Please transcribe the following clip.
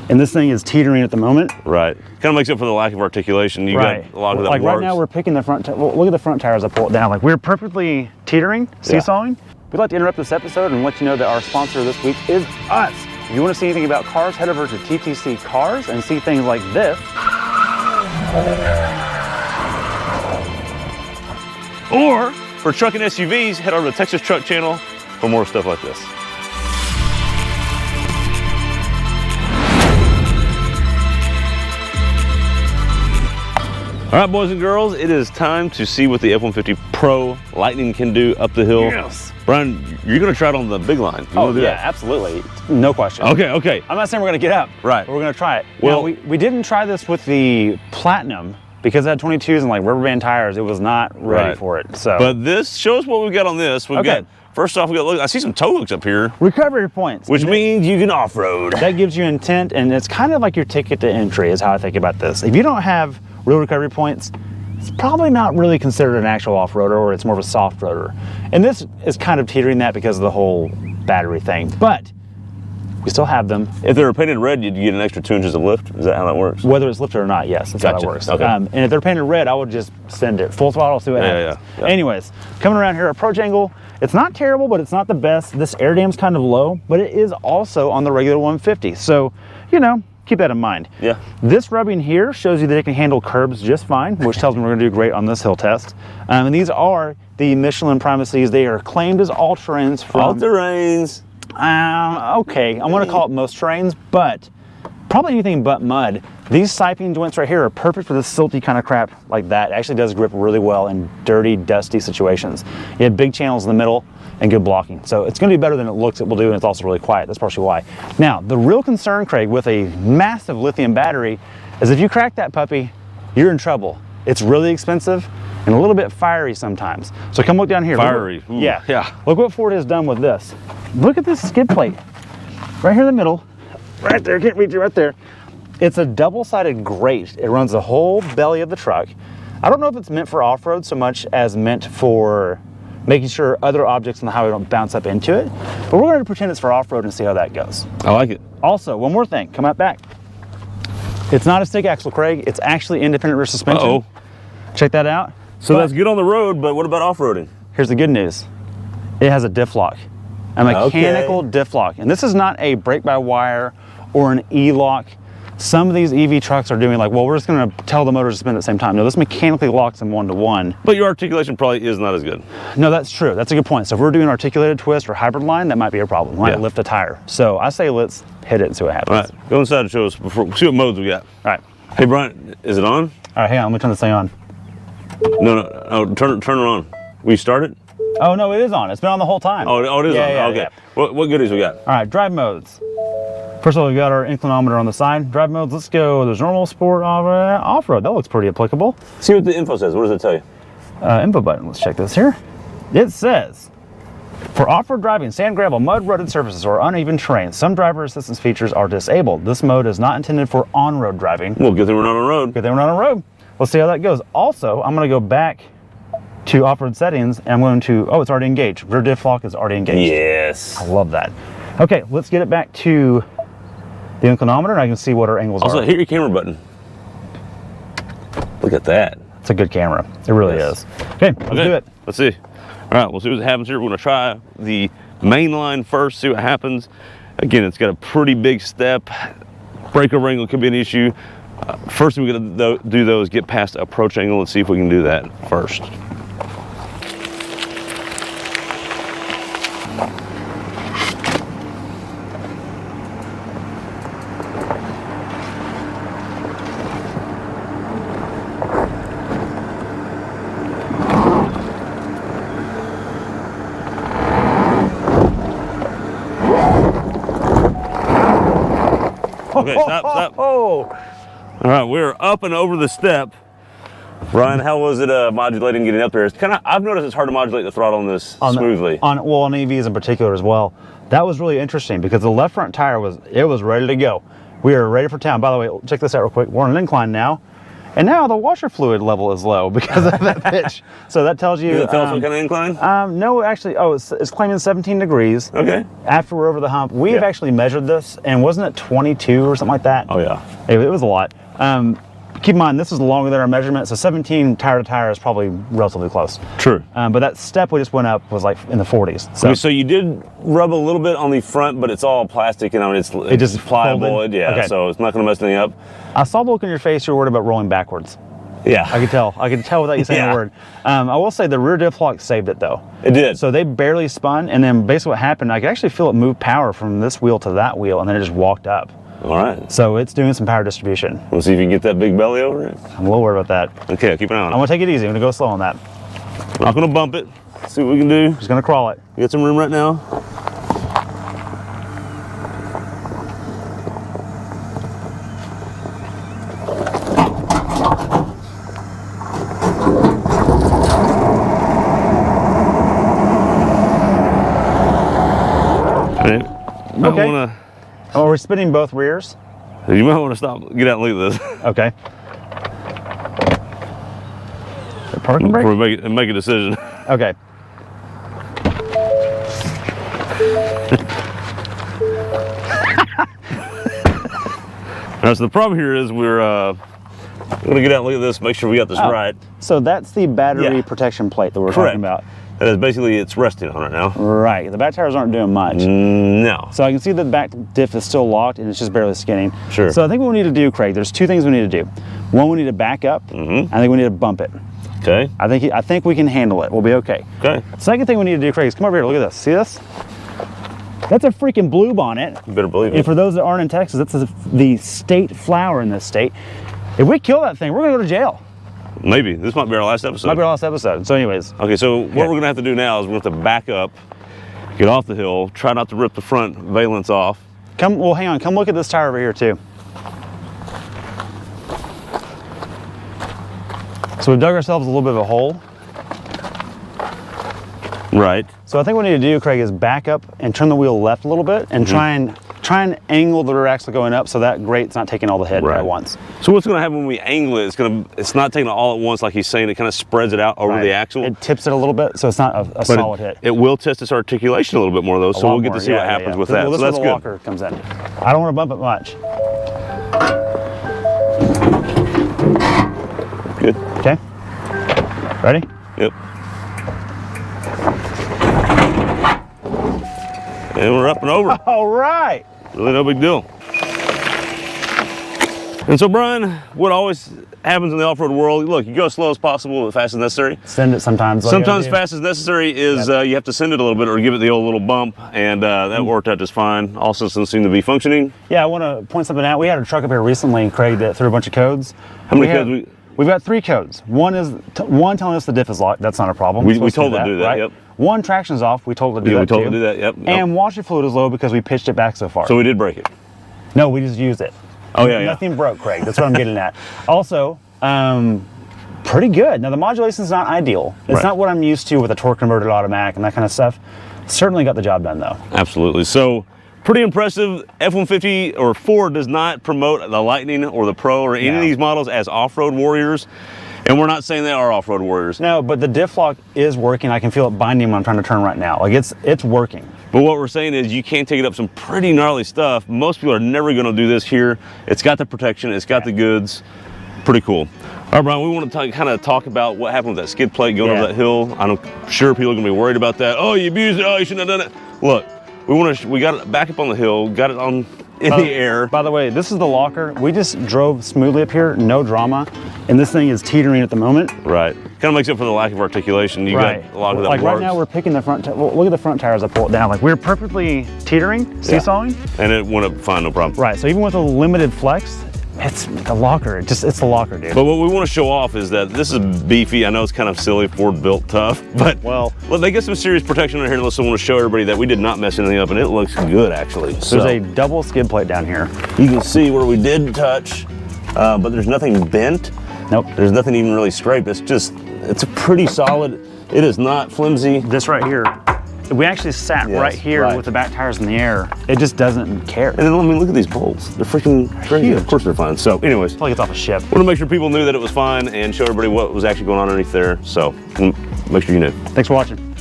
and this thing is teetering at the moment. Right. Kind of makes up for the lack of articulation. You got a lot of that Like works. right now we're picking the front, well, look at the front tires I pull it down. Like we're perfectly teetering, seesawing. We'd like to interrupt this episode and let you know that our sponsor this week is us. If you want to see anything about cars, head over to TTC Cars and see things like this. Or for truck and SUVs, head over to the Texas Truck Channel for more stuff like this. All right, boys and girls, it is time to see what the F-150 Pro Lightning can do up the hill. Yes. Brian, you're going to try it on the big line. Oh, yeah, absolutely. No question. Okay. I'm not saying we're going to get up. Right. But we're going to try it. Well, now, we didn't try this with the Platinum because it had 22s and like rubber band tires. It was not ready for it. So, but this shows what we've got on this. We've got, first off, look, I see some toe hooks up here. Recovery points. Which means you can off-road. That gives you intent, and it's kind of like your ticket to entry is how I think about this. If you don't have real recovery points, it's probably not really considered an actual off-roader, or it's more of a soft roader. And this is kind of teetering that because of the whole battery thing, but we still have them. If they were painted red, you'd get an extra 2 inches of lift. Is that how that works? Whether it's lifted or not, yes, that's how that works. Okay. And if they're painted red, I would just send it full throttle, see what happens. Yeah. Anyways, coming around here, approach angle, it's not terrible, but it's not the best. This air dam's kind of low, but it is also on the regular 150. So, you know, keep that in mind. Yeah. This rubbing here shows you that it can handle curbs just fine, which tells me we're gonna do great on this hill test. And these are the Michelin Primacies. They are claimed as all-terrains from... All-terrains. Okay, I'm gonna call it most terrains, but probably anything but mud. These siping joints right here are perfect for this silty kind of crap like that. It actually does grip really well in dirty, dusty situations. You have big channels in the middle and good blocking. So it's gonna be better than it looks it will do, and it's also really quiet. That's partially why. Now, the real concern, Craig, with a massive lithium battery is if you crack that puppy, you're in trouble. It's really expensive and a little bit fiery sometimes. So come look down here. Fiery. Look, yeah. Look what Ford has done with this. Look at this skid plate. Right here in the middle. Right there, can't reach it right there. It's a double-sided grate. It runs the whole belly of the truck. I don't know if it's meant for off-road so much as meant for making sure other objects on the highway don't bounce up into it. But we're gonna pretend it's for off-road and see how that goes. I like it. Also, one more thing, come out back. It's not a stick axle, Craig. It's actually independent rear suspension. Uh-oh. Check that out. So that's good on the road, but what about off-roading? Here's the good news. It has a diff lock, a mechanical diff lock. And this is not a brake-by-wire or an E-lock. Some of these EV trucks are doing like, well, we're just gonna tell the motor to spin at the same time. No, this mechanically locks them one-to-one. But your articulation probably is not as good. No, that's true. That's a good point. So if we're doing articulated twist or hybrid line, that might be a problem. Might lift a tire. So I say let's hit it and see what happens. All right, go inside and show us, see what modes we got. All right. Hey, Brian, is it on? All right, hang on, let me turn this thing on. No, turn it on. We start it? Oh, no, it is on. It's been on the whole time. Oh, it is on. Okay. Yeah. What goodies we got? All right, drive modes. First of all, we've got our inclinometer on the side. Drive modes, let's go. There's normal, sport, off-road. That looks pretty applicable. See what the info says. What does it tell you? Info button, let's check this here. It says, for off-road driving, sand, gravel, mud, rutted surfaces, or uneven terrain, some driver assistance features are disabled. This mode is not intended for on-road driving. Well, good thing we're not on road. Good thing we're not on road. Let's see how that goes. Also, I'm gonna go back to off-road settings, and I'm going to, oh, it's already engaged. Rear diff lock is already engaged. Yes. I love that. Okay, let's get it back to the inclinometer, and I can see what our angles are. Also, hit your camera button. Look at that. It's a good camera. It really is. Okay, let's do it. Let's see. All right, we'll see what happens here. We're gonna try the main line first, see what happens. Again, it's got a pretty big step. Breakover angle could be an issue. First thing we're gonna do though is get past approach angle and see if we can do that first. Okay, stop. Oh! All right, we're up and over the step. Ryan, how was it modulating getting up there? It's I've noticed it's hard to modulate the throttle on this smoothly. On EVs in particular as well. That was really interesting because the left front tire was ready to go. We are ready for town. By the way, check this out real quick. We're on an incline now, And now the washer fluid level is low because of that pitch. So that tells you. Does it tell us what kind of incline? No, actually, it's claiming 17 degrees. Okay. After we're over the hump, we've actually measured this, and wasn't it 22 or something like that? Oh yeah. It was a lot. Keep in mind, this is longer than our measurement, so 17 tire to tire is probably relatively close. True. But that step we just went up was like in the 40s. So, Okay, so you did rub a little bit on the front, but it's all plastic, and it's just pliable. folded? Yeah, Okay. so it's not going to mess anything up. I saw the look on your face. You were worried about rolling backwards. Yeah. I could tell. I could tell without you saying Yeah. a word. I will say the rear diff lock saved it though. It did. So they barely spun, and then basically what happened, I could actually feel it move power from this wheel to that wheel, and then it just walked up. All right. So it's doing some power distribution. We'll see if you can get that big belly over it. I'm a little worried about that. Okay, I'll keep an eye on I'm it. gonna take it easy. I'm gonna go slow on that. Not going to bump it. See what we can do. Just gonna crawl it. You got some room right now? Okay. Oh, we're spinning both rears. You might want to stop, get out and leave this Okay. The parking brake? before we make a decision. Okay. All right, so the problem here is we're going to get out and look at this, make sure we got this right. So that's the battery Yeah. protection plate that we're Correct. talking about. That is basically, it's resting on right now. Right. The back tires aren't doing much. No. So I can see the back diff is still locked and it's just barely skinning. Sure. So I think what we need to do, Craig, there's two things we need to do. One, we need to back up. I think we need to bump it. Okay. I think we can handle it. We'll be okay. Okay. Second thing we need to do, Craig, is come over here. Look at this. See this? That's a freaking blue bonnet. You better believe And it. for those that aren't in Texas, that's the state flower in this state. If we kill that thing, we're gonna go to jail. Maybe. This might be our last episode. Might be our last episode. So anyways, Okay, so what we're going to have to do now is we're going to have to back up, get off the hill, try not to rip the front valence off. hang on, come look at this tire over here too. So we've dug ourselves a little bit of a hole. Right. So I think what we need to do, Craig, is back up and turn the wheel left a little bit and try and angle the rear axle going up so that grate's not taking all the hit Right. at once. So what's going to happen when we angle it? It's not taking it all at once like he's saying. It kind of spreads it out over Right. the axle. It tips it a little bit, so it's not a But solid hit. It will test its articulation a little bit more though, so lot we'll get more. to see Yeah, what yeah, happens yeah. with Well, that. this So is that's where the good. locker comes in. I don't want to bump it much. Good. Okay. Ready? Yep. And we're up and over. All right. Really no big deal. And so, Brian, what always happens in the off-road world, look, you go as slow as possible, as fast as necessary. Send it sometimes. Sometimes fast as necessary is you have to send it a little bit or give it the old little bump, and that worked out just fine. All systems seem to be functioning. Yeah, I want to point something out. We had a truck up here recently, Craig, that threw a bunch of codes. How many codes? We've got 3 codes. One is one telling us the diff is locked. That's not a problem. We We're supposed told it to do that, right? yep. One, traction's off. We told it to do that we told too. it to do that, yep. And washer fluid is low because we pitched it back so far. So we did break it. No, we just used it. Oh, yeah, yeah. Nothing broke, Craig. That's what I'm getting at. Also, pretty good. Now, the modulation's not ideal. It's Right. not what I'm used to with a torque converted automatic and that kind of stuff. Certainly got the job done, though. Absolutely. So pretty impressive. F-150 or Ford does not promote the Lightning or the Pro or any No. of these models as off-road warriors. And we're not saying they are off-road warriors. No, but the diff lock is working. I can feel it binding when I'm trying to turn right now. Like it's working. But what we're saying is you can take it up some pretty gnarly stuff. Most people are never going to do this here. It's got the protection. It's got the goods. Pretty cool. All right, Brian, we want to kind of talk about what happened with that skid plate going over that hill. I'm sure people are going to be worried about that. Oh, you abused it. Oh, you shouldn't have done it. Look, we got it back up on the hill, got it on in the air. By the way, this is the locker. We just drove smoothly up here, no drama. And this thing is teetering at the moment. Right. Kind of makes up for the lack of articulation. You got a lot of that Like works. right now we're picking the front, well, look at the front tires I pulled down. Like we're perfectly teetering, seesawing. And it went up fine, no problem. Right, so even with a limited flex, it's the locker. It's the locker, dude. But what we want to show off is that this is beefy. I know it's kind of silly, Ford built tough, but Well, they get some serious protection in here. Unless I want to show everybody that we did not mess anything up, and it looks good actually. there's a double skid plate down here. You can see where we did touch, but there's nothing bent. Nope. There's nothing even really scraped. It's a pretty solid. It is not flimsy. This right here if we actually sat Yes, right here right. with the back tires in the air, it just doesn't care. And then, I mean, look at these bolts. They're freaking crazy. Huge. Of course they're fine. So anyways, I feel like it's off a ship. want to make sure people knew that it was fine and show everybody what was actually going on underneath there. So make sure you knew. Thanks for watching.